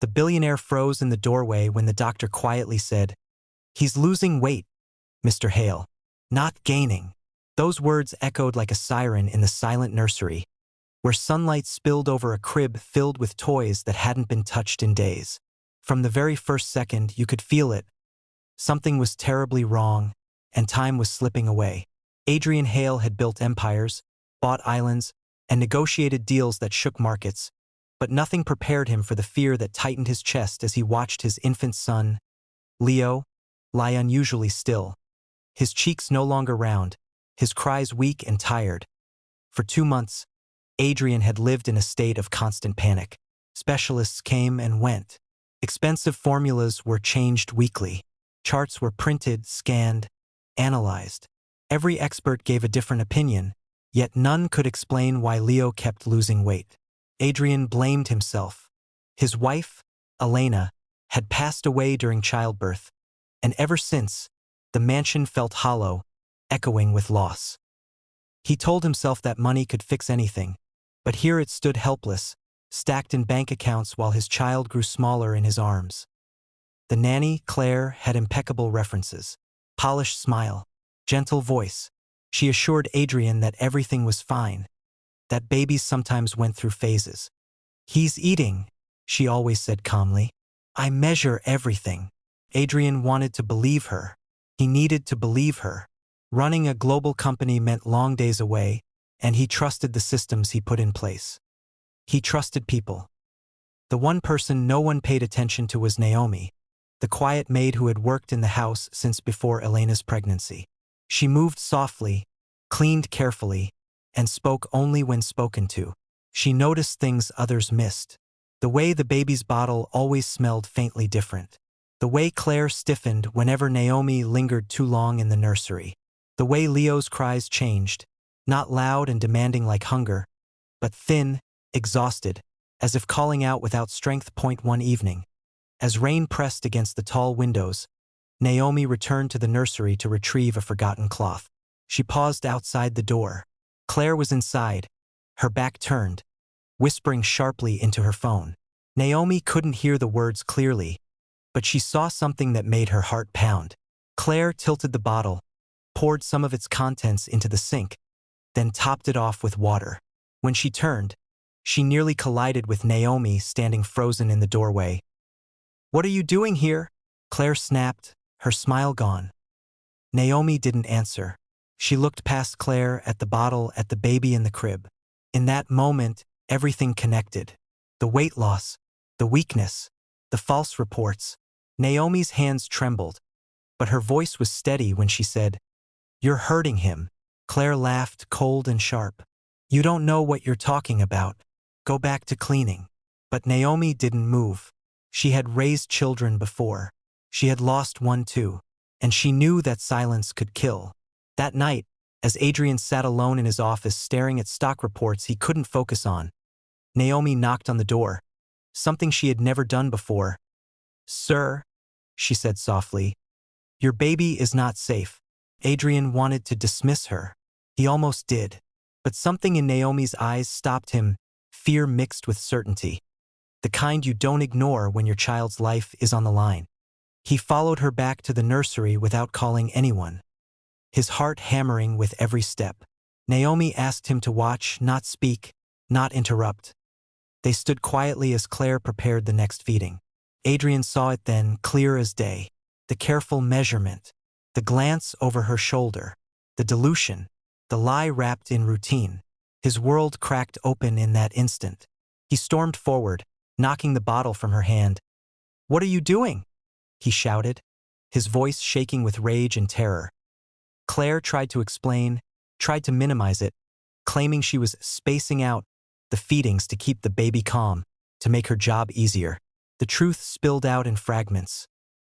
The billionaire froze in the doorway when the doctor quietly said, "He's losing weight, Mr. Hale. Not gaining." Those words echoed like a siren in the silent nursery, where sunlight spilled over a crib filled with toys that hadn't been touched in days. From the very first second, you could feel it. Something was terribly wrong, and time was slipping away. Adrian Hale had built empires, bought islands, and negotiated deals that shook markets, but nothing prepared him for the fear that tightened his chest as he watched his infant son, Leo, lie unusually still. His cheeks no longer round, his cries weak and tired. For 2 months, Adrian had lived in a state of constant panic. Specialists came and went. Expensive formulas were changed weekly. Charts were printed, scanned, analyzed. Every expert gave a different opinion, yet none could explain why Leo kept losing weight. Adrian blamed himself. His wife, Elena, had passed away during childbirth, and ever since, the mansion felt hollow, echoing with loss. He told himself that money could fix anything, but here it stood helpless, stacked in bank accounts while his child grew smaller in his arms. The nanny, Claire, had impeccable references. Polished smile, gentle voice. She assured Adrian that everything was fine, that babies sometimes went through phases. "He's eating," she always said calmly. "I measure everything." Adrian wanted to believe her. He needed to believe her. Running a global company meant long days away, and he trusted the systems he put in place. He trusted people. The one person no one paid attention to was Naomi, the quiet maid who had worked in the house since before Elena's pregnancy. She moved softly, cleaned carefully, and spoke only when spoken to. She noticed things others missed. The way the baby's bottle always smelled faintly different. The way Claire stiffened whenever Naomi lingered too long in the nursery. The way Leo's cries changed, not loud and demanding like hunger, but thin, exhausted, as if calling out without strength. One evening, as rain pressed against the tall windows, Naomi returned to the nursery to retrieve a forgotten cloth. She paused outside the door. Claire was inside, her back turned, whispering sharply into her phone. Naomi couldn't hear the words clearly, but she saw something that made her heart pound. Claire tilted the bottle, poured some of its contents into the sink, then topped it off with water. When she turned, she nearly collided with Naomi standing frozen in the doorway. "What are you doing here?" Claire snapped, her smile gone. Naomi didn't answer. She looked past Claire at the bottle, at the baby in the crib. In that moment, everything connected. The weight loss, the weakness, the false reports. Naomi's hands trembled, but her voice was steady when she said, "You're hurting him." Claire laughed, cold and sharp. "You don't know what you're talking about. Go back to cleaning." But Naomi didn't move. She had raised children before. She had lost one too, and she knew that silence could kill. That night, as Adrian sat alone in his office staring at stock reports he couldn't focus on, Naomi knocked on the door, something she had never done before. "Sir," she said softly, "your baby is not safe." Adrian wanted to dismiss her. He almost did. But something in Naomi's eyes stopped him, fear mixed with certainty. The kind you don't ignore when your child's life is on the line. He followed her back to the nursery without calling anyone, his heart hammering with every step. Naomi asked him to watch, not speak, not interrupt. They stood quietly as Claire prepared the next feeding. Adrian saw it then, clear as day. The careful measurement, the glance over her shoulder, the dilution, the lie wrapped in routine. His world cracked open in that instant. He stormed forward, knocking the bottle from her hand. "What are you doing?" he shouted, his voice shaking with rage and terror. Claire tried to explain, tried to minimize it, claiming she was spacing out the feedings to keep the baby calm, to make her job easier. The truth spilled out in fragments.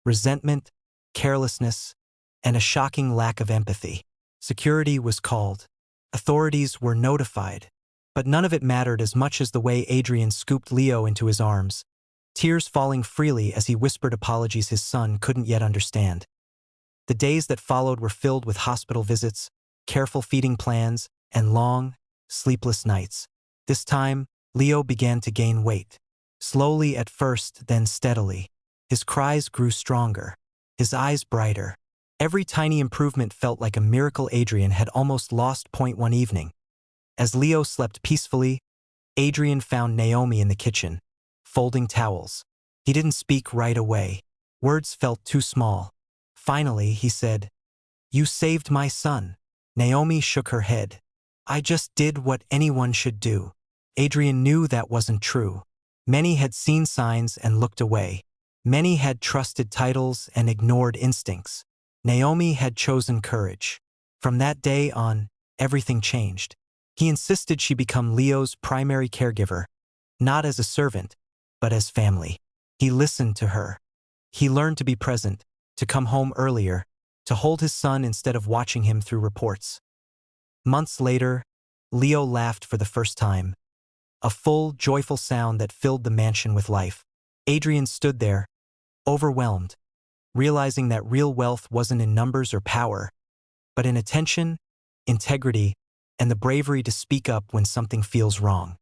Resentment, carelessness, and a shocking lack of empathy. Security was called. Authorities were notified. But none of it mattered as much as the way Adrian scooped Leo into his arms, tears falling freely as he whispered apologies his son couldn't yet understand. The days that followed were filled with hospital visits, careful feeding plans, and long, sleepless nights. This time, Leo began to gain weight. Slowly at first, then steadily. His cries grew stronger, his eyes brighter. Every tiny improvement felt like a miracle. Adrian had almost lost point one evening. As Leo slept peacefully, Adrian found Naomi in the kitchen, folding towels. He didn't speak right away. Words felt too small. Finally, he said, "You saved my son." Naomi shook her head. "I just did what anyone should do." Adrian knew that wasn't true. Many had seen signs and looked away. Many had trusted titles and ignored instincts. Naomi had chosen courage. From that day on, everything changed. He insisted she become Leo's primary caregiver, not as a servant, but as family. He listened to her. He learned to be present, to come home earlier, to hold his son instead of watching him through reports. Months later, Leo laughed for the first time. A full, joyful sound that filled the mansion with life. Adrian stood there, overwhelmed, realizing that real wealth wasn't in numbers or power, but in attention, integrity, and the bravery to speak up when something feels wrong.